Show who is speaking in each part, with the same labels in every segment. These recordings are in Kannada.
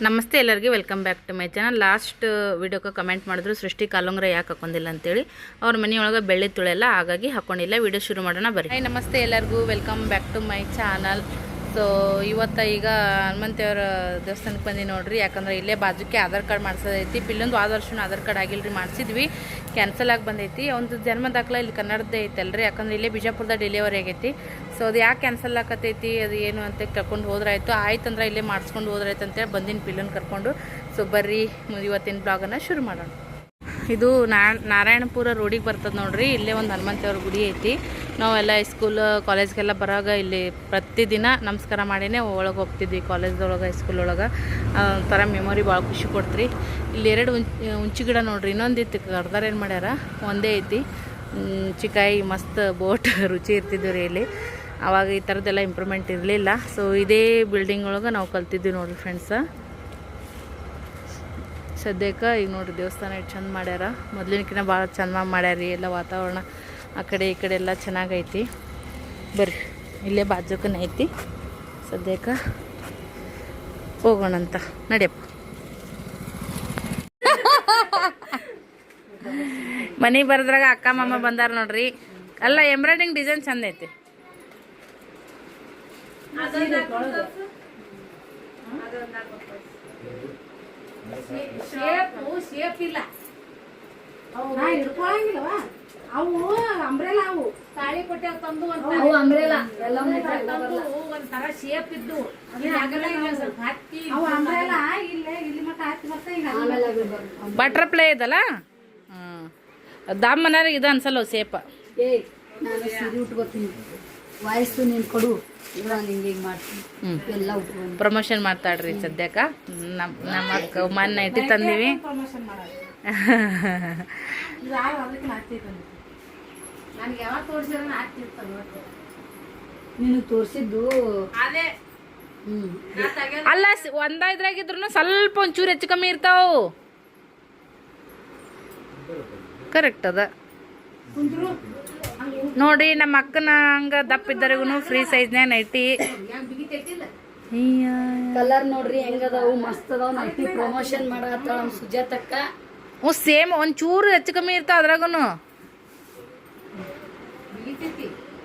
Speaker 1: ನಮಸ್ತೆ ಎಲ್ಲರಿಗೂ welcome back to my channel. Last ವಿಡಿಯೋಕ್ಕೆ ಕಮೆಂಟ್ ಮಾಡಿದ್ರು ಸೃಷ್ಟಿ ಕಾಲುಂಗ್ರ ಯಾಕೆ ಹಾಕೊಂಡಿಲ್ಲ ಅಂತೇಳಿ. ಅವ್ರ ಮನೆಯೊಳಗೆ ಬೆಳ್ಳಿ ತುಳೆಲ್ಲ ಹಾಗಾಗಿ ಹಾಕೊಂಡಿಲ್ಲ. ವಿಡಿಯೋ ಶುರು ಮಾಡೋಣ ಬರ್ರಿ. ನಮಸ್ತೆ ಎಲ್ಲರಿಗೂ welcome back to my channel. So ಇವತ್ತು ಈಗ ಹನುಮಂತೇವ್ರ ದೇವಸ್ಥಾನಕ್ಕೆ ಬಂದು ನೋಡ್ರಿ. ಯಾಕಂದ್ರೆ ಇಲ್ಲೇ ಬಾಜುಕ್ಕೆ ಆಧಾರ್ ಕಾರ್ಡ್ ಮಾಡಿಸೋದೈತಿ. ಪಿಲ್ಲೊಂದು ಆದ ವರ್ಷನೂ ಆಧಾರ್ ಕಾರ್ಡ್ ಆಗಿಲ್ಲರಿ, ಮಾಡಿಸಿದ್ವಿ, ಕ್ಯಾನ್ಸಲ್ ಆಗಿ ಬಂದೈತಿ. ಒಂದು ಜನ್ಮ ದಾಖಲೆ ಇಲ್ಲಿ ಕನ್ನಡದ್ದೇ ಐತಲ್ರಿ, ಯಾಕಂದ್ರೆ ಇಲ್ಲೇ ಬಿಜಾಪುರದ ಡೆಲಿವರಿ ಆಗೈತಿ. ಸೊ ಅದು ಯಾಕೆ ಕ್ಯಾನ್ಸಲ್ ಆಕತೈತಿ, ಅದು ಏನು ಅಂತ ಕರ್ಕೊಂಡು ಹೋದ್ರಾಯ್ತು. ಆಯ್ತಂದ್ರೆ ಇಲ್ಲೇ ಮಾಡಿಸ್ಕೊಂಡು ಹೋದ್ರಾಯ್ತು ಅಂತೇಳಿ ಬಂದಿನ ಪಿಲ್ಲನ್ ಕರ್ಕೊಂಡು. ಸೊ ಬರ್ರಿ ಇವತ್ತಿನ ಬ್ಲಾಗನ್ನು ಶುರು ಮಾಡೋಣ. ಇದು ನಾರಾಯಣಪುರ ರೋಡಿಗೆ ಬರ್ತದೆ ನೋಡ್ರಿ. ಇಲ್ಲೇ ಒಂದು ಹನುಮಂತೇವ್ರ ಗುಡಿ ಐತಿ. ನಾವೆಲ್ಲ ಸ್ಕೂಲ್ ಕಾಲೇಜ್ಗೆಲ್ಲ ಬರೋವಾಗ ಇಲ್ಲಿ ಪ್ರತಿದಿನ ನಮಸ್ಕಾರ ಮಾಡಿನೇ ಒಳಗೆ ಹೋಗ್ತಿದ್ವಿ. ಕಾಲೇಜ್ದೊಳಗೆ ಸ್ಕೂಲ್ ಒಳಗೆ ಒಂಥರ ಮೆಮೊರಿ ಭಾಳ ಖುಷಿ ಕೊಡ್ತ್ರಿ. ಇಲ್ಲಿ ಎರಡು ಹುಂಚಿ ಗಿಡ ನೋಡ್ರಿ. ಇನ್ನೊಂದಿತ್ತು ಕರ್ದಾರ ಏನು ಮಾಡ್ಯಾರ, ಒಂದೇ ಐತಿ. ಚಿಕಾಯಿ ಮಸ್ತ್ ಬೋಟ್ ರುಚಿ ಇರ್ತಿದ್ವಿ ರೀ ಇಲ್ಲಿ. ಆವಾಗ ಈ ಥರದ್ದೆಲ್ಲ ಇಂಪ್ರೂವ್ಮೆಂಟ್ ಇರಲಿಲ್ಲ. ಸೊ ಇದೇ ಬಿಲ್ಡಿಂಗ್ ಒಳಗೆ ನಾವು ಕಲ್ತಿದ್ವಿ ನೋಡ್ರಿ ಫ್ರೆಂಡ್ಸ. ಸದ್ಯಕ್ಕೆ ಈಗ ನೋಡ್ರಿ ದೇವಸ್ಥಾನ ಎಷ್ಟು ಚಂದ ಮಾಡ್ಯಾರ. ಮೊದಲಿನಕಿನ್ನ ಭಾಳ ಚೆನ್ನಾಗಿ ಮಾಡ್ಯಾರ ರೀ. ಎಲ್ಲ ವಾತಾವರಣ ಆ ಕಡೆ ಈ ಕಡೆ ಎಲ್ಲ ಚೆನ್ನಾಗೈತಿ. ಬರ್ರಿ ಇಲ್ಲೇ ಬಾಜುಕನ ಐತಿ. ಸದ್ಯಕ್ಕೆ ಹೋಗೋಣಂತ ನಡಿಯಪ್ಪ. ಮನೆಗೆ ಬರದ್ರಾಗ ಅಕ್ಕ ಮಾಮ ಬಂದಾರ ನೋಡ್ರಿ. ಅಲ್ಲ ಎಂಬ್ರಾಯ್ಡಿಂಗ್ ಡಿಸೈನ್ ಚಂದ ಐತಿ. ಶೇಪ್ ಇಲ್ಲ, ಹಿಡ್ಕೊಳಂಗಿಲ್ಲವಾ ಅವು. ಅಂಬ್ರೆಲಾ ಅವು ತಾಳಿ ಕೊಟ್ಟೆ ತಂದು ಅಂಬ್ರೆಲಾ ಒಂಥರ ಶೇಪ್ ಇದ್ದು ಹತ್ತಿ ಅಂಬ್ರೆಲಾ ಇಲ್ಲಿ ಮಟ್ಟ ಹತ್ತಿ ಬರ್ತಾ. ಬಟರ್ಫ್ಲೈ ಇದಲ್ಲ, ದಾಮ್ ಮನಾರ ಇದು ಅನ್ಸಲ್ಲ ಸೇಪ.
Speaker 2: ನಾನು ಸೀರೆ ಉಟ್ಕೋತೀನಿ, ವಾಯ್ಸು ನೀನು ಕೊಡು, ಹಿಂಗೆ ಮಾಡ್ತೀನಿ, ಎಲ್ಲ ಉಟ್ಕೊಂಡು
Speaker 1: ಪ್ರಮೋಷನ್ ಮಾಡ್ತಾಳ್ರಿ ಸದ್ಯಕ್ಕ. ನಮ್ಮ ಅಕ್ಕ ಮನ್ನ ಇಟ್ಟು ತಂದೀವಿ.
Speaker 2: ನೀನು ತೋರಿಸಿದ್ದು
Speaker 1: ಅಲ್ಲ, ಒಂದ ಇದ್ರಾಗಿದ್ರು ಸ್ವಲ್ಪ ಒಂಚೂರು ಹೆಚ್ಚು ಕಮ್ಮಿ ಇರ್ತಾವು. ಕರೆಕ್ಟ್ ಅದ ನೋಡಿ. ನಮ್ಮ ಅಕ್ಕನ ಹಂಗ ದಪ್ಪ ಇದ್ದರಿಗೂ ಫ್ರೀ ಸೈಜ್ನ್ಯಾಗ ನೈಟಿ.
Speaker 2: ಕಲರ್ ನೋಡ್ರಿ ಹೆಂಗದಾವು, ಮಸ್ತ್ ಅದಾವ. ನೈಟಿ ಪ್ರಮೋಷನ್ ಮಾಡತ್ತಾಳ ನಮ್ಮ ಸುಜಾತಕ್ಕ.
Speaker 1: ಸೇಮ್ ಒಂಚೂರು ಹೆಚ್ಚು ಕಮ್ಮಿ ಇರ್ತಾವ ಅದ್ರಾಗೂ.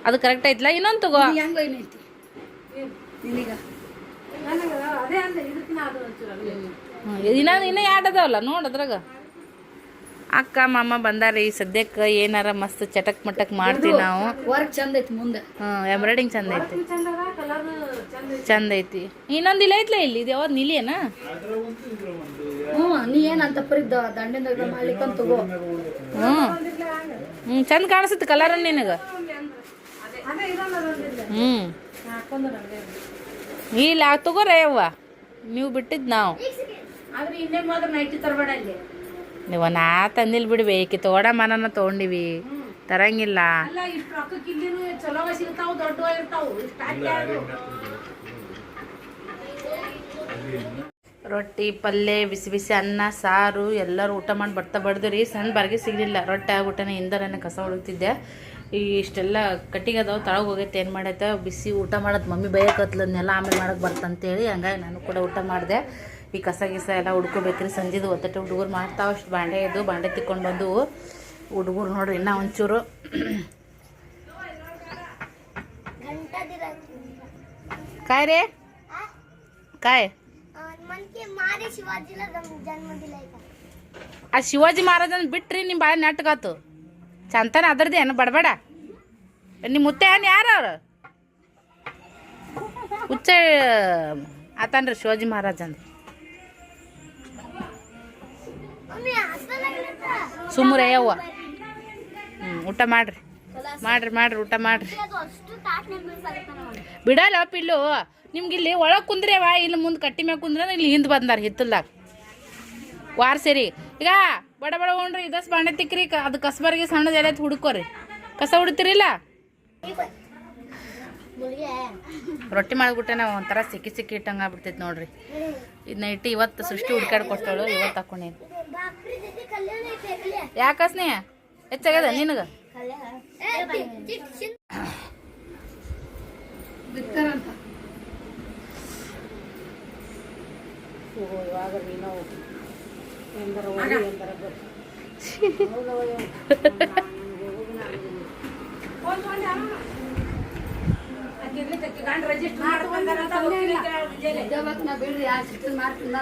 Speaker 1: ಅದು ಕರೆಕ್ಟ್ ಐತ್ಲ. ಇನ್ನೊಂದು ತಗೋ.
Speaker 2: ಹೆಂಗ ಏನೈತಿ ನಿನಗ?
Speaker 1: ಇನ್ನ ಎರಡು ಅದಾವಲ್ಲ ನೋಡ್ ಅದ್ರಾಗ. ಅಕ್ಕ ಮಾಮ ಬಂದಾರಿ. ಸದ್ಯಕ್ಕೆ ಏನಾರ ಮಸ್ತ್ ಚಟಕ್ ಮಟಕ್ ಮಾಡ್ತೀವಿ ನಾವು.
Speaker 2: ವರ್ಕ್ ಚಂದ ಐತಿ ಮುಂದೆ.
Speaker 1: ಎಂಬ್ರಾಯ್ಡಿಂಗ್ ಚಂದ ಐತಿ, ಚಂದ ಐತಿ. ಇನ್ನೊಂದಿಲ್ಲ ಐತ್ಲ ಇಲ್ಲಿ. ಇದು ಯಾವ್ದು ನಿಲಿಯನ?
Speaker 2: ನೀ ಏನಂತ ಪರಿದ್ದ ದಂಡಿಂದ ಮಾಡ್ಲಿಕ್ಕಂತ ತಗೋ.
Speaker 1: ಚಂದ ಕಾಣಿಸುತ್ತೆ ಕಲರ್ ನಿನಗ. ಇಲ್ಲ ತಗೋರ ಯವ್ವ, ನೀವು ಬಿಟ್ಟಿದ್ ನಾವು. ನೀವು ನಾ ತಂದಿಲ್ ಬಿಡ್ವಿ. ಈಕಿ ತೋಡ ಮನನ ತಗೊಂಡಿವಿ, ತರಂಗಿಲ್ಲ. ರೊಟ್ಟಿ ಪಲ್ಯ ಬಿಸಿ ಬಿಸಿ ಅನ್ನ ಸಾರು ಎಲ್ಲರೂ ಊಟ ಮಾಡಿ ಬರ್ತಾ ಬಡ್ದ್ರಿ. ಸಣ್ಣ ಬಾರಿಗೆ ಸಿಗಲಿಲ್ಲ. ರೊಟ್ಟಿ ಆಗ್ಬಿಟ್ಟನೆ ಇಂದರನೇ ಕಸ ಹೊಡುತ್ತಿದ್ದೆ. ಈ ಇಷ್ಟೆಲ್ಲ ಕಟ್ಟಿಗೆ ಅದಾವ, ತಳಗೆ ಹೋಗೈತೆ. ಏನು ಮಾಡೈತೆ ಬಿಸಿ ಊಟ ಮಾಡೋದು ಮಮ್ಮಿ ಬೈಯಕತ್ಲದ್ನೆಲ್ಲ ಆಮೇಲೆ ಮಾಡೋಕೆ ಬರ್ತಂತೇಳಿ ಹಂಗಾಗಿ ನಾನು ಕೂಡ ಊಟ ಮಾಡಿದೆ. ಈ ಕಸ ಗಿಸ ಎಲ್ಲ ಹುಡ್ಕೋಬೇಕ್ರಿ. ಸಂಜೆದು ಒತ್ತಟ್ಟೆ ಹುಡುಗರು ಮಾಡ್ತಾವ. ಅಷ್ಟು ಬಾಂಡೆ ಇದ್ದು ಬಾಂಡೆ ತಿಕ್ಕೊಂಡು ಬಂದು ಹುಡುಗರು ನೋಡ್ರಿ ಇನ್ನೂ ಒಂಚೂರು. ಕಾಯ್ ರೇ ಕಾಯ್. ಆ ಶಿವಾಜಿ ಮಹಾರಾಜನ ಬಿಟ್ರಿ ನಿಮ್ಮ ಬಾಳೆ ನೆಟ್ಗಾತು ಚಂತಾನ ಅದ್ರದ್ದು ಏನು ಬಡಬೇಡ. ನಿಮ್ಮ ಮುತ್ತೆ ಏನು ಯಾರು ಅವ್ರು? ಹುಚ್ಚ ಆತನ್ರಿ ಶಿವಾಜಿ ಮಹಾರಾಜನ್. ಸುಮ್ಮನೆ ಯವ್ವ. ಊಟ ಮಾಡ್ರಿ ಮಾಡ್ರಿ ಮಾಡ್ರಿ ಊಟ ಮಾಡ್ರಿ. ಬಿಡಲ್ಲ ಪಿಲ್ಲು. ನಿಮ್ಗೆ ಇಲ್ಲಿ ಒಳಗೆ ಕುಂದ್ರೇವ, ಇಲ್ಲಿ ಮುಂದೆ ಕಟ್ಟಿ ಮ್ಯಾಗ ಕುಂದ್ರೆ ಇಲ್ಲಿ ಹಿಂದೆ ಬಂದಾರ ಹಿತ್ತಲ್ದಾಗ ವಾರ ಸೇರಿ. ಈಗ ಬಡ ಬಡ ಉಣ್ರಿ, ಇದಸ್ ಬಾಂಡೆ ತಿಕ್ಕ್ರಿ. ಅದು ಕಸಬಾರಿಗೆ ಸಣ್ಣದ ಎಲ್ಲ ಹುಡ್ಕೋರಿ. ಕಸ ಹುಡ್ತಿರಿಲ್ಲ. ರೊಟ್ಟಿ ಮಾಡಿಬಿಟ್ಟೆ ನಾವು ಒಂಥರ ಸಿಕ್ಕಿ ಸಿಕ್ಕಿ ಇಟ್ಟಂಗೆ ಆಗ್ಬಿಡ್ತೈತಿ ನೋಡ್ರಿ. ಇದು ನೈಟಿ ಇವತ್ತು ಸೃಷ್ಟಿ ಹುಡ್ಕಾಡ್ ಕೊಡ್ತಾಳು. ಇವತ್ತು ಹಾಕೊಂಡೇನು ಯಾಕಸ್ನೇ ಹೆಚ್ಚಾಗ್ಯದ ನಿನಗೆ?
Speaker 2: ಇವಾಗ ನೀನು ಎಂದರ ಹೋಗಿ ಎಂದರ ಬರ್ರಿ ಬಿಡ್ರಿ ಆ ಸಿಟ್ಟು ಮಾಡ್ತಿಲ್ಲ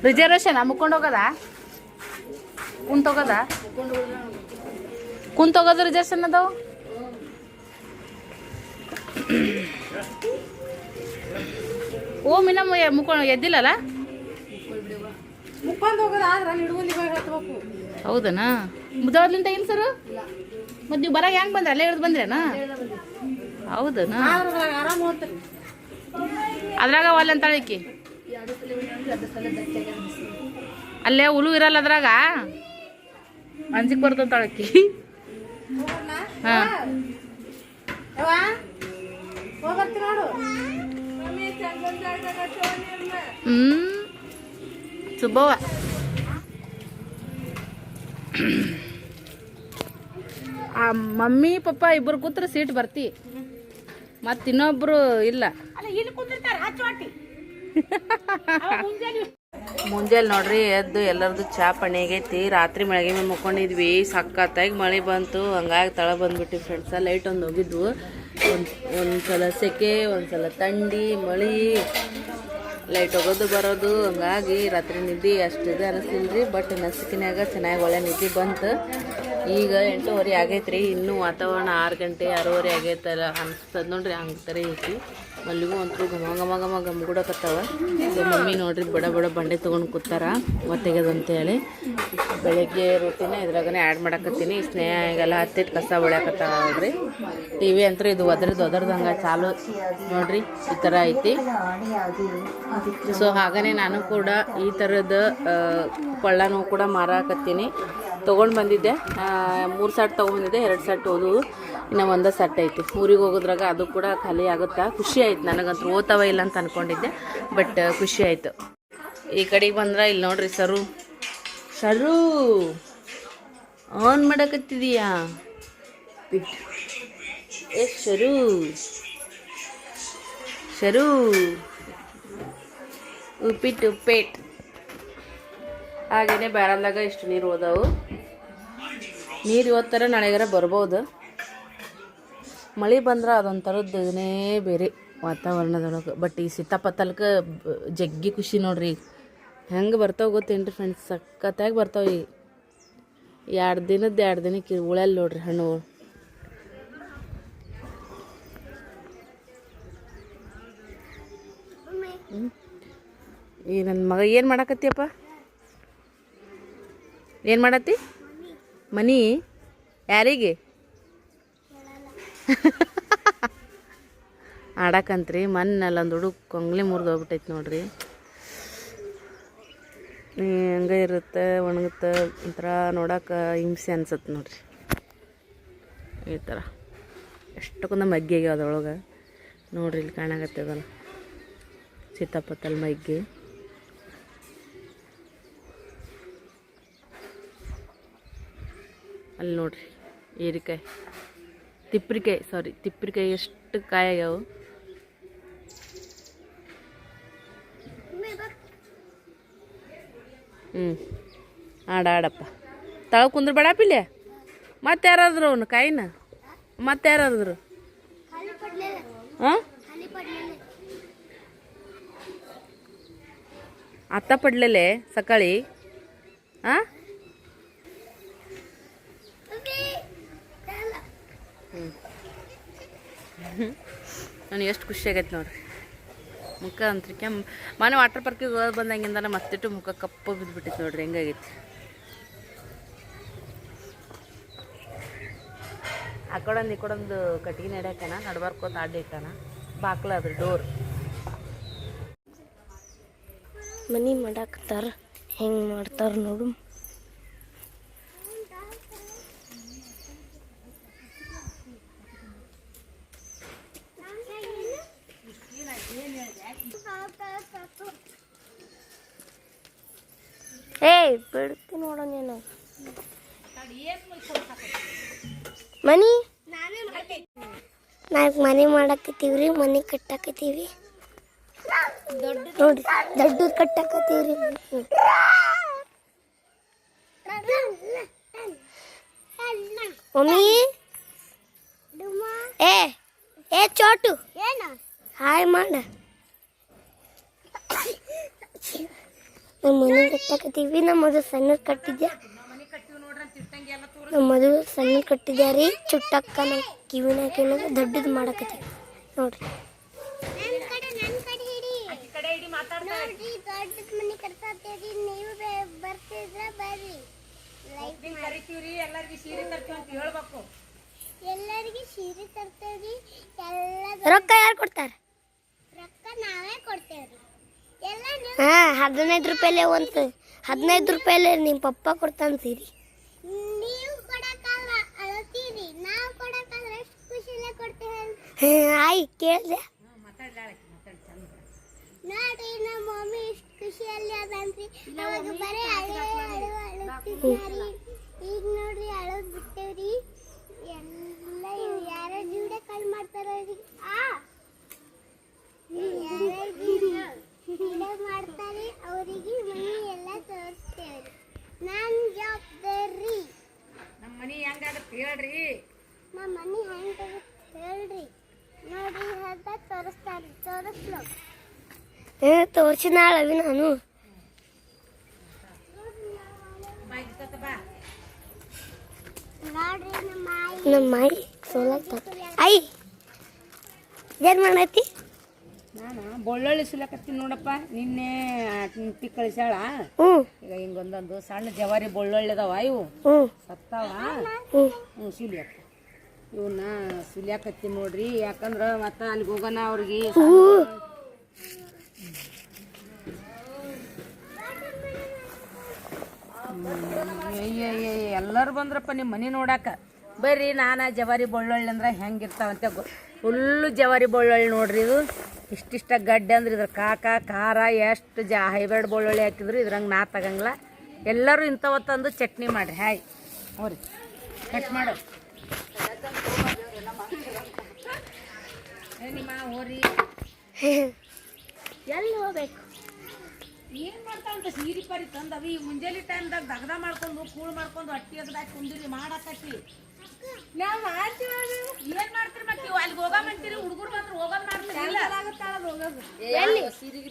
Speaker 1: ರಿಸರ್ವೇಶನ್ ಮುಕ್ಕೊಂಡು ಹೋಗೋದ ಕುಂತ ಹೋಗೋದು ರಿಸರ್ವೇಶನ್ ಅದಾವ ಓ ಮಿನ ಮುಕ್ಕೊಂಡು ಎದ್ದಿಲ್ಲಲ್ಲ
Speaker 2: ಮುಕ್ಕೊಂಡು ಹೋಗೋದು ಆದ್ರೆ ಅಲ್ಲಿ ಹಿಡ್ಕೊಂಡು ಇವಾಗ ಹತ್ಬೇಕು
Speaker 1: ಹೌದನಾ ಮುದ್ದವರ್ಲಿಂದ ಇಲ್ಲ ಸರ್ ಮತ್ತು ನೀವು ಬರಾಗ ಹೆಂಗೆ ಬಂದ್ರೆ ಅಲ್ಲೇ ಹಿಡಿದು ಬಂದ್ರೇನಾ ಹೌದನಾ
Speaker 2: ಆರಾಮ ಹೋಗ್ತಾರೆ
Speaker 1: ಅದ್ರಾಗ ಒಲ್ಲೆ ಅಂತಾಳೆ ಈಕಿ ಅಲ್ಲೇ ಹುಳು ಇರಲ್ಲ ಅದ್ರಾಗ ಅಂಜಿಕ್ ಬರ್ತಂತಾಳೆ ಆಕಿ ಹಾಂ
Speaker 2: ನೋಡು
Speaker 1: ಸುಬ್ಬವ್ವ ಆ ಮಮ್ಮಿ ಪಪ್ಪ ಇಬ್ಬರು ಕೂತ್ರೆ ಸೀಟ್ ಬರ್ತಿ ಮತ್ತು ಇನ್ನೊಬ್ರು ಇಲ್ಲ ಮುಂಜಾನೆ ನೋಡ್ರಿ ಎದ್ದು ಎಲ್ಲರದು ಚಾ ಪಣಿ ಆಗೈತಿ ರಾತ್ರಿ ಮಳೆಗೆ ಮೇಲೆ ಮುಕ್ಕೊಂಡಿದ್ವಿ ಸಖತ್ತಾಗಿ ಮಳೆ ಬಂತು ಹಂಗಾಗಿ ತಳ ಬಂದ್ಬಿಟ್ಟು ಫ್ರೆಂಡ್ಸ ಲೈಟ್ ಒಂದು ಹೋಗಿದ್ವು ಒಂದ್ಸಲ ಸೆಕೆ ಒಂದ್ಸಲ ಥಂಡಿ ಮಳೆ ಲೈಟ್ ಹೋಗೋದು ಬರೋದು ಹಂಗಾಗಿ ರಾತ್ರಿ ನಿದ್ದೆ ಅಷ್ಟಿದೆ ಅನಿಸ್ತಿಲ್ರಿ ಬಟ್ ನಸಿಕಿನಾಗ ಚೆನ್ನಾಗಿ ಒಳ್ಳೆ ನಿದ್ದೆ ಬಂತು ಈಗ 8:30 ಆಗೈತ್ರಿ ಇನ್ನೂ ವಾತಾವರಣ 6 ಗಂಟೆ 6:30 ಆಗೈತಲ್ಲ ಅನಿಸ್ತದ ನೋಡ್ರಿ ಹಂಗೆ ಥರ ಐತಿ ಮಲ್ಲಿಗೂ ಅಂತೂ ಘಮ ಗಮ್ಗುಡಕತ್ತಾವ ಸೊ ಮಮ್ಮಿ ನೋಡ್ರಿ ಬಡ ಬಂಡೆ ತೊಗೊಂಡು ಕೂತಾರ ಒತ್ತೆಗೆದಂತೇಳಿ ಬೆಳಗ್ಗೆ ರೊಟ್ಟಿನ ಇದ್ರಾಗನೇ ಆ್ಯಡ್ ಮಾಡಕತ್ತೀನಿ ಸ್ನೇಹ ಈಗೆಲ್ಲ ಹತ್ತಿಟ್ಟು ಕಸ ಬೆಳ್ಯಾಕತ್ತಾವ ನೋಡ್ರಿ ಟಿ ವಿ ಅಂತೂ ಇದು ಒದರ್ದಂಗೆ ಚಾಲು ನೋಡ್ರಿ ಈ ಥರ ಐತಿ ಸೊ ಹಾಗೇ ನಾನು ಕೂಡ ಈ ಥರದ ಕೊಳ್ಳನೂ ಕೂಡ ಮಾರಾಕತ್ತೀನಿ ತೊಗೊಂಡು ಬಂದಿದ್ದೆ 3 ಸೆಟ್ ತೊಗೊಂಡಿದ್ದೆ 2 ಸೆಟ್ ಓದು ಇನ್ನು ಒಂದೇ ಸೆಟ್ ಐತಿ ಊರಿಗೆ ಹೋಗೋದ್ರಾಗ ಅದು ಕೂಡ ಖಾಲಿ ಆಗುತ್ತಾ ಖುಷಿ ಆಯ್ತು ನನಗಂತೂ ಓದ್ತಾವ ಇಲ್ಲ ಅಂತ ಅಂದ್ಕೊಂಡಿದ್ದೆ ಬಟ್ ಖುಷಿ ಆಯಿತು ಈ ಕಡೆಗೆ ಬಂದ್ರೆ ಇಲ್ಲಿ ನೋಡ್ರಿ ಸರು ಆನ್ ಮಾಡಕತ್ತಿದೀಯಾ ಏ ಶರು ಉಪ್ಪಿಟ್ಟು ಹಾಗೇನೆ ಬ್ಯಾರಲ್ದಾಗ ಇಷ್ಟು ನೀರು ಹೋದವು ನೀರು ಇವತ್ತರ ನಾಳೆಗಾರ ಬರ್ಬೋದು ಮಳೆ ಬಂದ್ರೆ ಅದೊಂಥರದ್ದೇ ಬೇರೆ ವಾತಾವರಣದೊಳಗೆ ಬಟ್ ಈ ಸೀತಾಪತ್ತಲ್ಕ ಜಗ್ಗಿ ಖುಷಿ ನೋಡ್ರಿ ಹೆಂಗೆ ಬರ್ತಾವೆ ಗೊತ್ತೇನ್ರಿ ಫ್ರೆಂಡ್ಸ್ ಸಖತ್ತಾಗಿ ಬರ್ತಾವೆ ಈ 2 ದಿನಕ್ಕೆ ಉಳಲ್ಲಿ ನೋಡ್ರಿ ಹಣ್ಣುಗಳು ಈ ನನ್ನ ಮಗ ಏನು ಮಾಡಕತ್ತಿಯಪ್ಪ ಏನು ಮಾಡತ್ತಿ ಮನಿ ಯಾರಿಗೆ ಆಡಕಂತ್ರಿ ಮೊನ್ನೆಲ್ಲೊಂದು ಹುಡುಗ ಕೊಂಗ್ಲಿ ಮುರಿದೋಗ್ಬಿಟ್ಟೈತಿ ನೋಡ್ರಿ ಹಂಗೆ ಇರುತ್ತೆ ಒಣಗುತ್ತೆ ಒಂಥರ ನೋಡಕ್ಕೆ ಹಿಂಸೆ ಅನ್ಸತ್ತೆ ನೋಡ್ರಿ ಈ ಥರ ಎಷ್ಟಕ್ಕೊಂದು ಮಗ್ಗಿ ಆಗ್ಯಾವ ಅದ್ರೊಳಗೆ ನೋಡ್ರಿ ಇಲ್ಲಿ ಕಾಣಕತ್ತದಲ್ಲ ಸೀತಾಪತ್ತಲ್ ಮಗ್ಗಿ ಅಲ್ಲಿ ನೋಡ್ರಿ ಹೀರಿಕಾಯಿ ತಿಪ್ಪಿರಿಕಾಯಿ ಎಷ್ಟು ಕಾಯಿ ಆಗ್ಯಾವು ಆಡಪ್ಪ ತಳ ಕುಂದ್ರ ಬೇಡಪ್ಪಿಲ್ಲ ಮತ್ತೆ ಯಾರಾದ್ರು ಅವನು ಕಾಯಿನ ಮತ್ತೆ ಯಾರಾದ್ರು ಹಾಂ आत्ता पडलेले सकाळी हां ನನಗೆ ಎಷ್ಟು ಖುಷಿ ಆಗೈತೆ ನೋಡ್ರಿ ಮುಖ ಅಂತ್ರಿ ಮನೆ ವಾಟರ್ ಪಾರ್ಕಿಗೆ ಹೋಗಿ ಬಂದಂಗಿಂದ ಮತ್ತಿಟ್ಟು ಮುಖ ಕಪ್ಪು ಬಿದ್ದುಬಿಟ್ಟಿತ್ತು ನೋಡ್ರಿ ಹೆಂಗಾಗೈತಿ ಆ ಕಡೊಂದು ಈ ಕಡೊಂದು ಕಟ್ಟಿಗೆ ನಡ್ಯಾಕನ ನಡ್ಬಾರ್ಕೋತ ಆಡ್ಲಿಕ್ಕನ ಬಾಕ್ಲ ಅದ್ರ ಡೋರ್
Speaker 3: ಮನಿ ಮಾಡಾಕತ್ತಾರ ಹೆಂಗೆ ಮಾಡ್ತಾರ ನೋಡು ಏಯ್ ಬಿಡ್ತೀನಿ ನೋಡ ನೀನು ಮನಿ ನಾವ್ ಮನೆ ಮಾಡಾಕತ್ತೀವ್ರಿ ಮನೆ ಕಟ್ಟಾಕತ್ತೀವಿ ನೋಡ್ರಿ ದೊಡ್ಡದು ಕಟ್ಟಾಕತ್ತೀವ್ರಿ ಮಮ್ಮಿ ಏ ಏ ಚೋಟು ಹಾಯ್ ಮಾಡ ನಮ್ಮ ಮನೆ ಕಟ್ಟಾಕತ್ತೀವಿ ನಮ್ಮ ಮದುವೆ ಸಣ್ಣ ಕಟ್ಟಿದ್ಯಾ ನಮ್ಮ ಮದುವೆ ಸಣ್ಣ ಕಟ್ಟಿದ್ಯಾರಿ ಚುಟ್ಟಕ್ಕ ನಮ್ಮ ಕಿವಿನ ಕೇಳಿದ್ರೆ ದೊಡ್ಡದು ಮಾಡಕತ್ತೀವಿ ನೋಡ್ರಿ
Speaker 4: ಎಲ್ಲರಿಗೆ ಸೀರೆ ತರ್ತೇವ್ರಿ
Speaker 3: ರೊಕ್ಕ ಯಾರು ಕೊಡ್ತಾರ
Speaker 4: ರೊಕ್ಕ ನಾವೇ ಕೊಡ್ತೇವ್ರಿ ಎಲ್ಲ
Speaker 3: ಹಾ 15 ರೂಪಾಯಿಲೆ ಒಂದು 15 ರೂಪಾಯಿಲೆ ನಿಮ್ಮ ಪಪ್ಪ ಕೊಡ್ತಾನ ಸೀರಿ
Speaker 4: ನೀವು ಕೊಡಕ್ಕಲ್ಲ ಅಳತೀರಿ ನಾವು ಕೊಡಕ್ಕಾದ್ರೆ ಎಷ್ಟು ಖುಷಿಲೇ ಕೊಡ್ತೇವೆ
Speaker 3: ಆಯ್ ಕೇಳಿದೆ
Speaker 4: ನೋಡ್ರಿ ನಮ್ಮ ಮಮ್ಮಿ ಎಷ್ಟು ಖುಷಿಯಲ್ಲಿ ಅದನ್ರಿ ಅವಾಗ ಬರೀ ಅಳುತ್ತಿದ್ರಿ ಈಗ ನೋಡ್ರಿ ಅಳೋದ್ ಬಿಟ್ಟೇವ್ರಿ ಎಲ್ಲ ಯಾರ ಜೀವನ ಕಾಲ್ ಮಾಡ್ತಾರ ಮಾಡ್ತಾರೆ ಅವರಿಗೆ ಮನಿ ಎಲ್ಲ ತೋರಿಸ್ತೇವ್ರಿ ನಾನ್ ಜವಾಬ್ದಾರಿ
Speaker 1: ನಮ್ಮ ಮನಿ ಹೆಂಗಾಗತ್ತೆ ಹೇಳ್ರಿ
Speaker 4: ನಮ್ಮ ಮನಿ ಹೆಂಗಾಗತ್ತೆ ಹೇಳ್ರಿ ನೋಡ್ರಿ ಅಂತ ತೋರಿಸ್ತಾರ ತೋರಿಸ್ಲು
Speaker 3: ತೋರಿಸಿ ನಾಳವಿ ನಾನು
Speaker 4: ನೋಡ್ರಿ
Speaker 3: ನಮ್ಮ ಮಾಯಿ ಸೋಲಾಗ್ತ ಐ ಏನ್ ಮಾಡೈತಿ
Speaker 5: ನಾನು ಬೆಳ್ಳುಳ್ಳಿ ಸುಲಕತ್ತೀನಿ ನೋಡಪ್ಪ ನಿನ್ನೆ ಟಿ ಕಳಿಸ್ಯಾಳ
Speaker 3: ಹ್ಞೂ
Speaker 5: ಈಗ ಹಿಂಗೊಂದೊಂದು ಸಣ್ಣ ಜವಾರಿ ಬೆಳ್ಳುಳ್ಳಿ ಅದಾವ ಇವು
Speaker 3: ಹ್ಞೂ
Speaker 5: ಸತ್ತಾವ ಸುಲಿಯಕ್ಕ ಇವನ್ನ ಸುಲಿಯಾಕತ್ತೀನಿ ನೋಡ್ರಿ ಯಾಕಂದ್ರ ಮತ್ತ ಅಲ್ಲಿಗೆ ಹೋಗೋಣ ಅವ್ರಿಗೆ ಎಲ್ಲರೂ ಬಂದ್ರಪ್ಪ ನಿಮ್ಮ ಮನೆ ನೋಡಾಕ ಬರ್ರಿ ನಾನು ಜವಾರಿ ಬೆಳ್ಳುಳ್ಳಿ ಅಂದ್ರೆ ಹೆಂಗಿರ್ತಾವಂತೆ ಫುಲ್ಲು ಜವಾರಿ ಬೆಳ್ಳುಳ್ಳಿ ನೋಡ್ರಿ ಇದು ಇಷ್ಟಿಷ್ಟ ಗಡ್ಡೆ ಅಂದ್ರೆ ಇದ್ರ ಖಾರ ಎಷ್ಟು ಹೈಬ್ರಿಡ್ ಬೆಳ್ಳುಳ್ಳಿ ಹಾಕಿದ್ರು ಇದ್ರಂಗೆ ನಾ ತಗಂಗಿಲ್ಲ ಎಲ್ಲರೂ ಇಂಥವ ತಂದು ಚಟ್ನಿ ಮಾಡಿರಿ ಹಾಯ್ ಹೋರಿ ಕಟ್ ಮಾಡು ನಿಮ್ಮ ಹೋರಿ
Speaker 3: ಎಲ್ಲಿ ಹೋಗ್ಬೇಕು
Speaker 5: ಏನು ಮಾಡ್ತಾವಂತ ಸೀರೆ ಪರಿ ತಂದವಿ ಈ ಮುಂಜಾನೆ ಟೈಮ್ದಾಗ ದಗದ ಮಾಡ್ಕೊಂಡು ಕೂಳು ಮಾಡ್ಕೊಂಡು ಅಟ್ಟಿ ಅಗದಾಕಿ ಕುಂದಿರಿ ಮಾಡಾಕತ್ತಿ ನಾವು ಮಾಡ್ತೀವಿ ಏನು ಮಾಡ್ತೀರಿ ಮತ್ತೆ ನೀವು ಅಲ್ಲಿಗೆ ಹೋಗಂತೀರಿ ಹುಡುಗರು ಮಾತ್ರ ಹೋಗೋದು ಮಾಡ್ತೀರಿ ಎಲ್ಲಿ ಸೀರೆಗೆ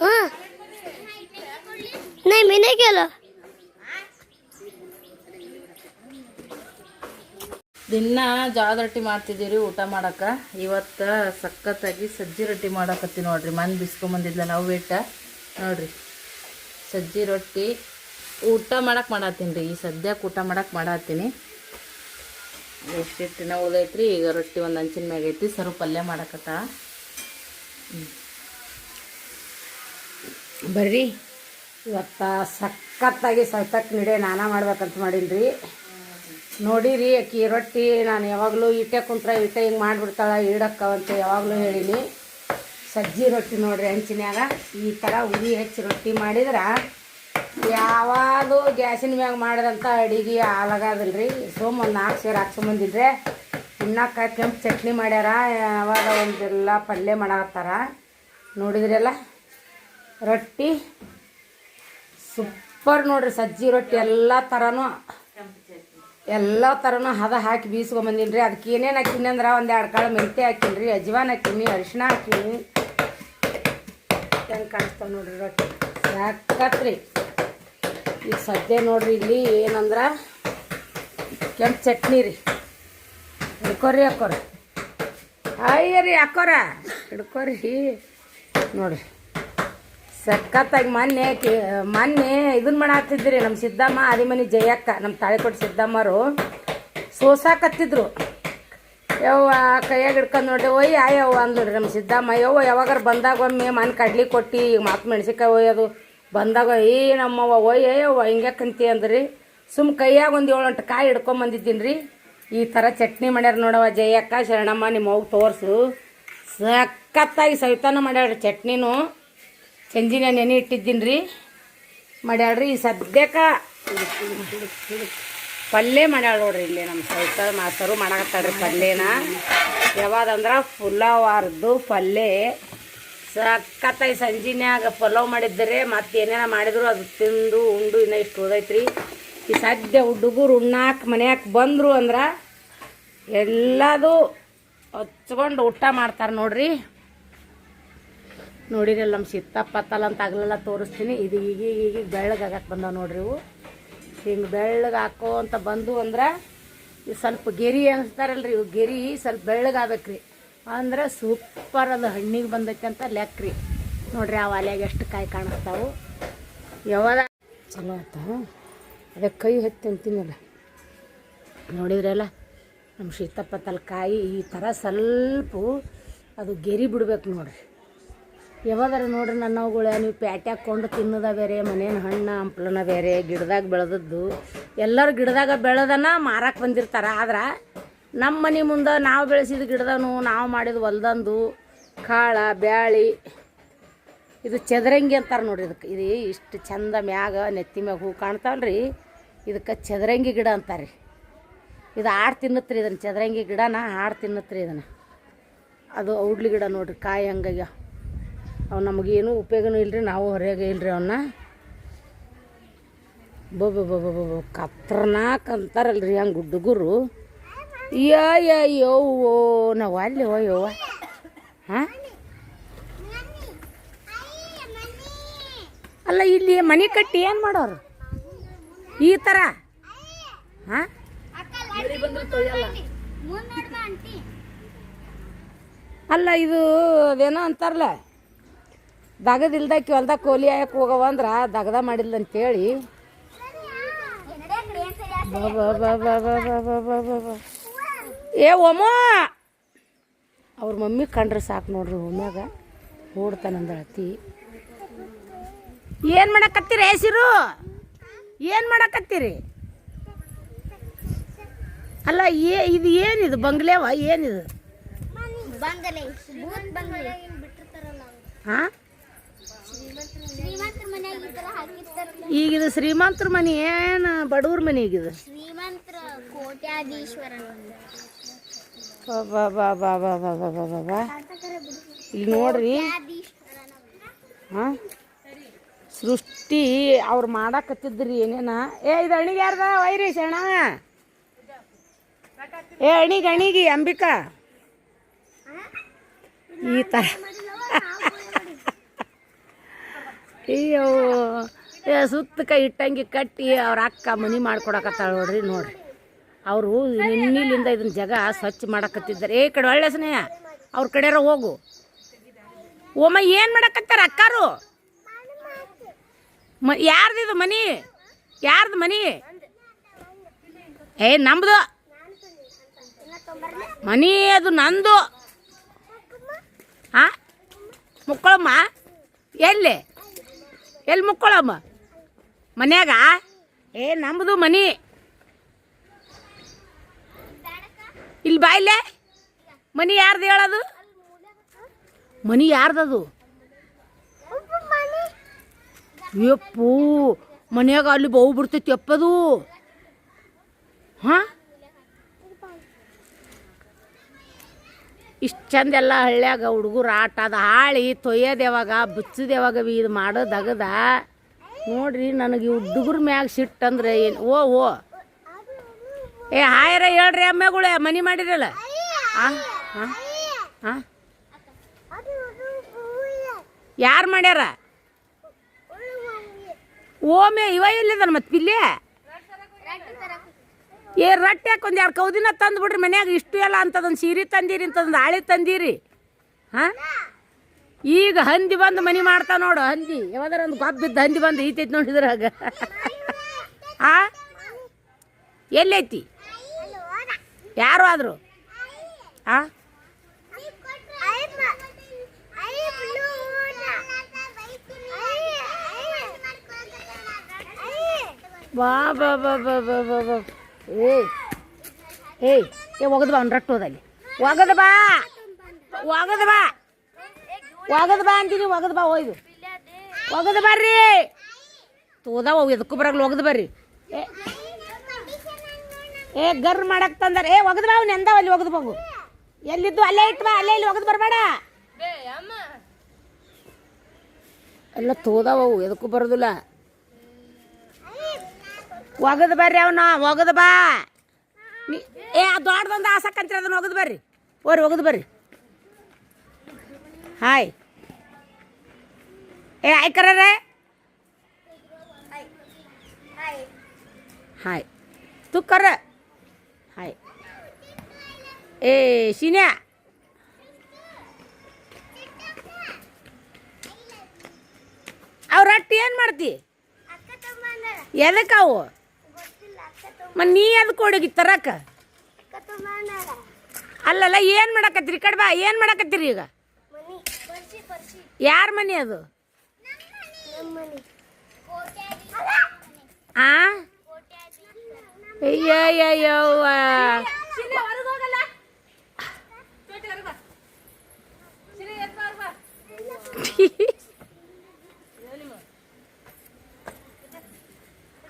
Speaker 3: ಹಾಂ नहीं मैंने क्या लो
Speaker 1: ದಿನ ಜೋಳದ ರೊಟ್ಟಿ ಮಾಡ್ತಿದ್ದೀವಿ ಊಟ ಮಾಡಕ್ಕೆ ಇವತ್ತು ಸಖತ್ತಾಗಿ ಸಜ್ಜಿ ರೊಟ್ಟಿ ಮಾಡಕತ್ತಿ ನೋಡ್ರಿ ಮನೆ ಬಿಸ್ಕೊಂಬಂದಿದ್ಲ ನಾವು ವೇಟ ನೋಡ್ರಿ ಸಜ್ಜಿ ರೊಟ್ಟಿ ಊಟ ಮಾಡಕ್ಕೆ ಮಾಡತ್ತೀನಿ ರೀ ಈ ಸದ್ಯಕ್ಕೆ ಊಟ ಮಾಡಕ್ಕೆ ಮಾಡತ್ತೀನಿ ಎಷ್ಟು ಹಿಟ್ಟಿನ ಉಳ್ದೈತ್ರಿ ಈಗ ರೊಟ್ಟಿ ಒಂದು ಹಂಚಿನ ಮ್ಯಾಗ ಐತಿ ಸರ್ವ ಪಲ್ಯ ಮಾಡಕತ್ತ
Speaker 5: ಬರ್ರಿ ಇವತ್ತು ಸಖತ್ತಾಗಿ ಸೌತಕ್ಕೆ ನಿಡೆ ನಾನಾ ಮಾಡ್ಬೇಕಂತ ಮಾಡೀನಿ ನೋಡಿರಿ ಅಕ್ಕಿ ರೊಟ್ಟಿ ನಾನು ಯಾವಾಗಲೂ ಇಟ್ಟೆ ಕುಂತ್ರೆ ಇಟ್ಟೆ ಹಿಂಗೆ ಮಾಡಿಬಿಡ್ತಾಳೆ ಇಡಕ್ಕವಂತ ಯಾವಾಗಲೂ ಹೇಳೀನಿ ಸಜ್ಜಿ ರೊಟ್ಟಿ ನೋಡ್ರಿ ಹಂಚಿನ್ಯಾಗ ಈ ಥರ ಉರಿ ಹೆಚ್ಚಿ ರೊಟ್ಟಿ ಮಾಡಿದ್ರೆ ಯಾವಾಗೂ ಗ್ಯಾಸಿನ ಮ್ಯಾಗ ಮಾಡಿದಂಥ ಅಡಿಗೆ ಹಾಲಾಗದಿಲ್ಲ ರೀ ಸೋಮ್ ಒಂದು 4 ಸೇರು ಹಾಕ್ಸ್ಕೊಂಬಂದಿದ್ರೆ ಇನ್ನಕ್ಕೆ ಕೆಂಪು ಚಟ್ನಿ ಮಾಡ್ಯಾರ ಯಾವಾಗ ಒಂದೆಲ್ಲ ಪಲ್ಯ ಮಾಡತ್ತಾರ ನೋಡಿದ್ರಲ್ಲ ರೊಟ್ಟಿ ಸೂಪರ್ ನೋಡ್ರಿ ಸಜ್ಜಿ ರೊಟ್ಟಿ ಎಲ್ಲ ಥರನೂ ಹದ ಹಾಕಿ ಬೀಸ್ಕೊಂಬಂದಿನಿ ರೀ ಅದಕ್ಕೆ ಏನೇನು ಹಾಕಿನಿ ಅಂದ್ರೆ 1-2 ಕಾಳು ಮೆಂತ್ಯ ಹಾಕಿನಿ ರೀ ಅಜ್ವಾನ ಹಾಕಿನಿ ಅರಿಶಿನ ಹಾಕಿನಿ ಹೆಂಗೆ ಕಾಣಿಸ್ತಾವೆ ನೋಡ್ರಿ ರೊಟ್ಟಿ ಸಾಕತ್ರಿ ಈಗ ಸದ್ಯ ನೋಡ್ರಿ ಇಲ್ಲಿ ಏನಂದ್ರೆ ಕೆಂಪು ಚಟ್ನಿ ರೀ ಹಿಡ್ಕೊರಿ ಹಾಕೋರಿ ಅಯ್ಯ ರೀ ಹಾಕೋರ ಹಿಡ್ಕೊರಿ ನೋಡ್ರಿ ಸಖತ್ತಾಗಿ ಮೊನ್ನೆ ಇದನ್ನ ಮಾಡಾಕ್ತಿದ್ರಿ ನಮ್ಮ ಸಿದ್ದಮ್ಮ ಆದಿಮನಿ ಜಯಕ್ಕ ನಮ್ಮ ತಾಳಿಕೊಟ್ಟು ಸಿದ್ದಮ್ಮರು ಸೋಸಾಕತ್ತಿದ್ರು ಯವ್ವ ಕೈಯಾಗ ಹಿಡ್ಕೊಂಡು ನೋಡ್ರಿ ಒಯ್ಯ ಆಯವ್ವ ಅಂದ್ರಿ ನಮ್ಮ ಸಿದ್ದಮ್ಮ ಯವ್ವ ಯಾವಾಗಾರ ಬಂದಾಗ ಒಮ್ಮೆ ಮನೆ ಕಡ್ಲಿ ಕೊಟ್ಟು ಈಗ ಮಾತು ಮೆಣಸಿನ್ಕಾಯಿ ಒಯ್ಯೋದು ಬಂದಾಗ ನಮ್ಮವ್ವ ಒಯ್ಯವ್ವ ಹಿಂಗ್ಯಾಕಂತಿ ಅಂದ್ರಿ ಸುಮ್ಮ ಕೈಯಾಗ ಒಂದು 7-8 ಕಾಯಿ ಹಿಡ್ಕೊಂಬಂದಿದ್ದೀನಿ ರೀ ಈ ಥರ ಚಟ್ನಿ ಮಾಡ್ಯಾರ ನೋಡವ್ವ ಜಯಕ್ಕ ಶರಣಮ್ಮ ನಿಮ್ಮ ಅವ್ಗೆ ತೋರಿಸು ಸಖತ್ತಾಗಿ ಸವಿತಾನು ಮಾಡ್ಯಾಳ್ರಿ ಚಟ್ನಿನೂ ಸಂಜಿನ ನೆನೆ ಇಟ್ಟಿದ್ದೀನಿ ರೀ ಮಾಡ್ಯಾಳ್ರಿ ಈ ಸದ್ಯಕ್ಕೆ ಪಲ್ಯ ಮಾಡ್ಯಾಳ ನೋಡ್ರಿ ಇಲ್ಲಿ ನಮ್ಮ ಸೈತ ಮಾಸ್ತರು ಮಾಡಕತ್ತಾಳ್ರಿ ಪಲ್ಯನ. ಯಾವಾದಂದ್ರೆ ಪುಲಾವಾರದ್ದು ಪಲ್ಯ ಸಕ್ಕತ್ತಾಗಿ ಸಂಜಿನ್ಯಾಗ ಪಲಾವ್ ಮಾಡಿದ್ದರೆ ಮತ್ತೆ ಏನೇನ ಮಾಡಿದ್ರು ಅದು ತಿಂದು ಉಂಡು ಇನ್ನೂ ಇಷ್ಟು ಉಳ್ದೈತ್ರಿ. ಈ ಸದ್ಯ ಹುಡುಗರು ಉಣ್ಣಾಕ ಮನ್ಯಾಕ ಬಂದರು ಅಂದ್ರೆ ಎಲ್ಲದು ಹಚ್ಕೊಂಡು ಊಟ ಮಾಡ್ತಾರೆ ನೋಡ್ರಿ. ನೋಡಿರಲ್ಲ ನಮ್ಮ ಸಿತ್ತಪ್ಪತ್ತಲ್ಲ ಅಂತ ಆಗಲೆಲ್ಲ ತೋರಿಸ್ತೀನಿ. ಇದು ಈಗ ಬೆಳ್ಳಗೆ ಆಗಕ್ಕೆ ಬಂದಾವ ನೋಡ್ರಿ. ಇವು ಹಿಂಗೆ ಬೆಳ್ಳಗೆ ಹಾಕೋ ಅಂತ ಬಂದು ಅಂದ್ರೆ ಇದು ಸ್ವಲ್ಪ ಗೆರಿ ಅನಿಸ್ತಾರಲ್ರಿ, ಇವು ಗೆರಿ ಸ್ವಲ್ಪ ಬೆಳ್ಳಗಾಗಬೇಕ್ರಿ ಅಂದ್ರೆ ಸೂಪರ್ ಅದು ಹಣ್ಣಿಗೆ ಬಂದೈತೆ ಅಂತ ಲೆಕ್ಕ್ರಿ. ನೋಡ್ರಿ ಆ ಒಲೆಯಾಗ ಎಷ್ಟು ಕಾಯಿ ಕಾಣಿಸ್ತಾವು. ಯಾವಾಗ ಚಲೋ ಆತ ಅದೇ ಕೈ ಹತ್ತಿ ಅಂತೀನಲ್ಲ ನೋಡಿದ್ರಲ್ಲ ನಮ್ಮ ಸೀತಪ್ಪತ್ತಲ್ಲಿ ಕಾಯಿ ಈ ಥರ ಸ್ವಲ್ಪ ಅದು ಗೆರಿ ಬಿಡ್ಬೇಕು ನೋಡ್ರಿ. ಯಾವಾಗಾರ ನೋಡ್ರಿ ನನ್ನವುಗಳ ನೀವು ಪ್ಯಾಟ್ಯಾಗ ಕೊಂಡು ತಿನ್ನೋದ ಬೇರೆ, ಮನೇನ ಹಣ್ಣು ಹಂಪ್ಲನ ಬೇರೆ, ಗಿಡದಾಗ ಬೆಳೆದದ್ದು ಎಲ್ಲರೂ ಗಿಡದಾಗ ಬೆಳೆದನ ಮಾರಕ್ಕೆ ಬಂದಿರ್ತಾರೆ. ಆದ್ರೆ ನಮ್ಮ ಮನೆ ಮುಂದೆ ನಾವು ಬೆಳೆಸಿದ ಗಿಡದನು ನಾವು ಮಾಡಿದ ಹೊಲ್ದಂದು ಕಾಳ ಬ್ಯಾಳಿ ಇದು ಚದರಂಗಿ ಅಂತಾರೆ ನೋಡ್ರಿ. ಇದಕ್ಕೆ ಇದು ಇಷ್ಟು ಚಂದ ಮ್ಯಾಗ ನೆತ್ತಿ ಮ್ಯಾಗ ಹೂ ಕಾಣ್ತಾವಲ್ರಿ, ಇದಕ್ಕೆ ಚದರಂಗಿ ಗಿಡ ಅಂತಾರೆ. ಇದು ಆಡು ತಿನ್ನತ್ರಿ ಇದನ್ನು, ಚದರಂಗಿ ಗಿಡನ ಆಡು ತಿನ್ನತ್ರಿ ಇದನ್ನು. ಅದು ಔಡ್ಲಿ ಗಿಡ ನೋಡ್ರಿ, ಕಾಯಿ ಹಂಗಾಗಿ ಅವು ನಮಗೇನು ಉಪಯೋಗನೂ ಇಲ್ಲರಿ, ನಾವು ಹೊರಗೆ ಇಲ್ಲರಿ ಅವನ್ನ. ಬೊಬ್ಬ ಕತ್ರನಾಕ್ ಅಂತಾರಲ್ರಿ ಹಂಗೆ ಹುಡುಗರು. ಯವ್ವೋ ನಾವು ಅಲ್ಲಿ ಯವ್ವ ಹಾಂ ಅಲ್ಲ ಇಲ್ಲಿ ಮನೆ ಕಟ್ಟಿ ಏನು ಮಾಡೋರು ಈ ಥರ ಹಾಂ? ಅಲ್ಲ ಇದು ಅದೇನೋ ಅಂತಾರಲ್ಲ ದಗದಿಲ್ದಾಕಿ ಹೊಲ್ದಾಗ ಕೋಲಿ ಆಯಕ್ಕೆ ಹೋಗವ ಅಂದ್ರೆ ದಗದ ಮಾಡಿಲ್ಲ ಅಂತೇಳಿ ಏ ಒಮ್ಮೋ ಅವ್ರ ಮಮ್ಮಿ ಕಂಡ್ರೆ ಸಾಕು ನೋಡ್ರಿ. ಒಮ್ಮ್ಯಾಗ ಓಡ್ತಾನಂದ ಅತಿ. ಏನು ಮಾಡಕತ್ತೀರಿ ಹೆಸಿರು? ಏನು ಮಾಡಕತ್ತೀರಿ? ಅಲ್ಲ ಇದು ಏನಿದು ಬಂಗ್ಲೆವ ಏನಿದು? ಹಾಂ ಈಗ ಇದು ಶ್ರೀಮಂತರ ಮನೆ ಏನು ಬಡವ್ರ ಮನೆ ಈಗಿದು?
Speaker 4: ಶ್ರೀಮಂತರ ಕೋಟ್ಯಾಧೀಶ್ವರ.
Speaker 5: ಇಲ್ಲಿ ನೋಡ್ರಿ ಹಾಂ ಸೃಷ್ಟಿ ಅವ್ರು ಮಾಡಕತ್ತಿದ್ರಿ ಏನೇನ. ಇದು ಅಣಿಗೆ ಯಾರ್ದ ವೈರಿ ಶರಣ? ಅಣಿಗೆ ಅಂಬಿಕಾ ಈ ಥರ ಅಯ್ಯೋ ಸುತ್ತ ಕೈ ಇಟ್ಟಂಗೆ ಕಟ್ಟಿ ಅವ್ರ ಅಕ್ಕ ಮನೆ ಮಾಡ್ಕೊಡಕತ್ತಾಳ ನೋಡ್ರಿ. ನೋಡ್ರಿ ಅವರು ನಿನ್ನಿಲಿಂದ ಇದನ್ನ ಜಾಗ ಸ್ವಚ್ಛ ಮಾಡಕತ್ತಿದ್ದಾರೆ. ಈ ಕಡೆ ಒಳ್ಳೆ ಸ್ನೇಹ ಅವ್ರ ಕಡೆಯಾರ ಹೋಗು. ಓಮ ಏನು ಮಾಡಕತ್ತಾರ ಅಕ್ಕಾರು? ಯಾರ್ದಿದು ಮನಿ? ಯಾರ್ದು ಮನಿ? ನಮ್ದು ಮನಿ, ಅದು ನಂದು. ಹಾಂ ಮುಕ್ಕೊಳಮ್ಮ ಎಲ್ಲಿ ಮುಕ್ಕೊಳಮ್ಮ? ಮನ್ಯಾಗ? ನಮ್ಮದು ಮನಿ. ಇಲ್ಲಿ ಬಾಯಿಲೆ ಮನಿ ಯಾರ್ದು ಹೇಳೋದು? ಮನಿ ಯಾರ್ದದು? ಯಪ್ಪು ಮನ್ಯಾಗ ಅಲ್ಲಿ ಬಹು ಬಿಡ್ತೈತಿ ಅಪ್ಪದು. ಹಾಂ ಇಷ್ಟು ಚಂದ ಎಲ್ಲ ಹಳ್ಳ್ಯಾಗ ಹುಡುಗರು ಆಟ ಅದು ಹಾಳಿ ತೊಯ್ಯೋದು ಯಾವಾಗ ಬಿಚ್ಚೋದು ಯಾವಾಗ ಇದು ಮಾಡೋದಗದ ನೋಡ್ರಿ. ನನಗೆ ಈ ಹುಡುಗರ ಮ್ಯಾಗ ಸಿಟ್ಟಂದ್ರೆ ಏನು? ಓ ಹಾಯರ ಹೇಳ್ರಿ ಅಮ್ಮೆಗಳೇ ಮನೆ ಮಾಡಿರಲ್ಲ. ಹಾಂ ಹಾಂ ಹಾಂ ಯಾರು ಮಾಡ್ಯಾರ? ಓಮೆ ಇವ ಎಲ್ಲಿದಾನ ಮತ್ತೆ ಪಿಲ್ಲೆ? ರೊಟ್ಟಿ ಯಾಕೆ ಒಂದು 2 ಕೌದಿನ ತಂದು ಬಿಡ್ರಿ ಮನ್ಯಾಗ. ಇಷ್ಟು ಎಲ್ಲ ಅಂತದೊಂದು ಸೀರೆ ತಂದೀರಿ, ಇಂಥದೊಂದು ಆಳಿ ತಂದೀರಿ. ಹಾಂ ಈಗ ಹಂದಿ ಬಂದು ಮನೆ ಮಾಡ್ತಾ ನೋಡು. ಹಂದಿ ಯಾವ್ದಾರ ಒಂದು ಗೊಬ್ಬಿದ್ದ ಹಂದಿ ಬಂದು ಈತೈತಿ ನೋಡಿದ್ರಾಗ. ಹಾಂ ಎಲ್ಲೈತಿ? ಯಾರು ಆದರು? ಹಾಂ ಬಾ ಬಾ ಬಾ ಬಾ ಬಾ ಬಾ ಬಾ ಒಗದು ಬಾ ಅವ್ನು ರಟ್ಟೋದಲ್ಲಿ. ಒಗದು ಬಾ ಅಂತೀನಿ. ಒಗದು ಬಾ ಒಯ್ದು ಒಗದು ಬರ್ರಿ. ತೋದಾವ ಎದಕ್ಕೂ ಬರಲ್ಲ. ಒಗದು ಬರ್ರಿ. ಏ ಗರ್ ಮಾಡಕ್ ತಂದಾರ. ಏ ಒಗದ್ ಬಾ ಅವ್ನು ಎಂದಾವ ಅಲ್ಲಿ ಒಗದ್ ಹೋಗು. ಎಲ್ಲಿದ್ದು ಅಲ್ಲೇ ಇಟ್ಟು ಬಾ, ಅಲ್ಲೇ ಇಲ್ಲಿ ಒಗದ್ ಬರಬೇಡ. ಎಲ್ಲ ತೋದಾವು ಎದಕ್ಕೂ ಬರೋದಿಲ್ಲ. ಒಗದ್ ಬರ್ರಿ ಅವನ ಒಗದ್ ಬಾ. ಏ ದೊಡ್ಡದೊಂದು ಆಸಕ್ಕಂತೀರ ಅದನ್ನ ಒಗದ್ ಬರ್ರಿ. ಓರಿ ಒಗದ್ ಬರ್ರಿ. ಹಾಯ್ ಏ ಆಯ್ಕರ್ರೆ ಹಾಯ್ ತುಕ್ಕರ ಹಾಯ್. ಏ ಶಿನ್ಯಾ ಅವ್ ರೊಟ್ಟಿ ಏನು ಮಾಡ್ತಿ? ಎದಕ್ಕೆ ಅವು ಮತ್ತು ನೀ ಅದಕ್ಕೆ ಹೋಗಿ ತರಕ? ಅಲ್ಲಲ್ಲ ಏನು ಮಾಡಕತ್ತೀರಿ? ಕಡೆ ಬಾ. ಏನು ಮಾಡಕತ್ತೀರಿ ಈಗ? ಯಾರ ಮನೆ ಅದು? ಆ ಅಯ್ಯಯ್ಯವ್ವ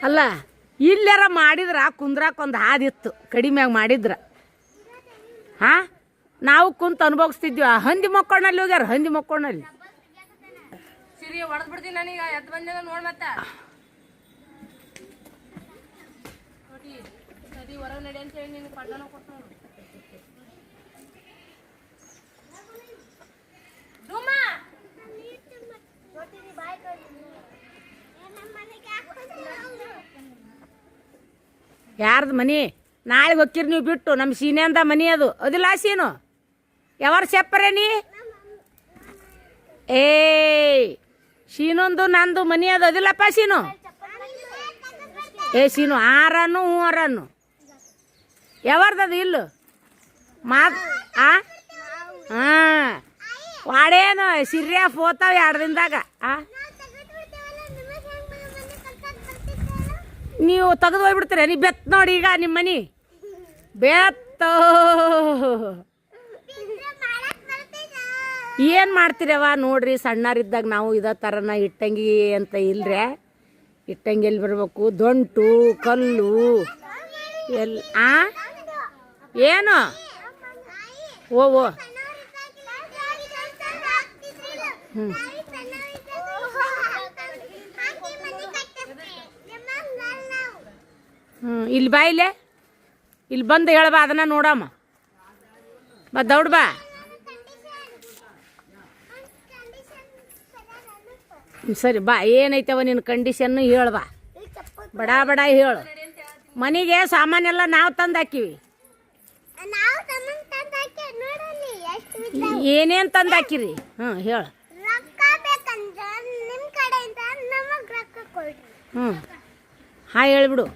Speaker 5: ಅಲ್ಲ ಇಲ್ಲಾರ ಮಾಡಿದ್ರ ಕುಂದ್ರಾಕೊಂದು ಹಾದಿತ್ತು ಕಡಿಮೆಯಾಗಿ ಮಾಡಿದ್ರ. ಹಾಂ ನಾವು ಕುಂತು ಅನುಭವಿಸ್ತಿದ್ವಿ. ಹಂದಿ ಮಕ್ಕೊಂಡಲ್ಲಿ ಹೋಗ್ಯಾರ, ಹಂದಿ ಮಕ್ಕೊಂಡಲ್ಲಿ.
Speaker 1: ಸಿರಿ ಹೊಡೆದ್ ಬಿಡ್ತೀನಿ ನನಗೆ. ಎದ್ದು ಬಂದ ನೋಡ್ ಮತ್ತ ನದಿ ಹೊರಗೆ ನಡಿ ಅಂತ ಹೇಳಿ ನಿನಗೆ ಪಡ್ಡನ ಕೊಟ್ಟು ನೋಡು.
Speaker 5: ಯಾರ್ದು ಮನಿ? ನಾಳೆ ಹೋಗ್ಕಿರಿ ನೀವು ಬಿಟ್ಟು. ನಮ್ಮ ಸೀನೆಂದ ಮನಿ ಅದು ಅದಿಲ್ಲ ಸೀನು. ಯಾವಾರ ಸೆಪ್ಪರೆ ನೀ? ಏ ಶೀನೊಂದು ನಂದು ಮನಿ ಅದು ಅದಿಲ್ಲಪ್ಪ ಸೀನು. ಏ ಸೀನು ಆರನ್ನು ಹ್ಞೂ ಅರನ್ನು ಯಾವಾರ್ದದು ಇಲ್ಲು ಮಾತು ಹಾಂ ವಾಡೇನು ಸಿರ್ಯಾ ಹೋತಾವ 2 ದಿನದಾಗ. ನೀವು ತೆಗೆದು ಹೋಗ್ಬಿಡ್ತೀರ. ನೀವು ಬೆತ್ ನೋಡಿ ಈಗ ನಿಮ್ಮ ಮನೆ ಬೆತ್ತ. ಏನು ಮಾಡ್ತೀರವ ನೋಡ್ರಿ. ಸಣ್ಣರಿದ್ದಾಗ ನಾವು ಇದೇ ಥರನ ಇಟ್ಟಂಗಿ ಅಂತ ಇಲ್ರಿ. ಇಟ್ಟಂಗಿ ಎಲ್ಲಿ ಬರ್ಬೇಕು? ದೊಂಟು ಕಲ್ಲು ಎಲ್ಲಿ ಏನು ಓ ಹ್ಞೂ ಇಲ್ಲಿ ಬಾ. ಇಲ್ಲಿ ಬಂದು ಹೇಳಬಾ, ಅದನ್ನ ನೋಡಮ್ಮ. ಬಾ ದೌಡ್ ಬಾ. ಸರಿ ಬಾ. ಏನೈತವ ನಿನ್ನ ಕಂಡೀಷನ್ನು ಹೇಳ್ಬಾ. ಬಡ ಬಡ ಹೇಳು. ಮನೆಗೆ ಸಾಮಾನೆಲ್ಲ ನಾವು ತಂದು ಹಾಕಿವಿ. ಏನೇನು ತಂದು ಹಾಕಿರಿ? ಹೇಳು. ಹ್ಞೂ ಹಾಂ ಹೇಳ್ಬಿಡು.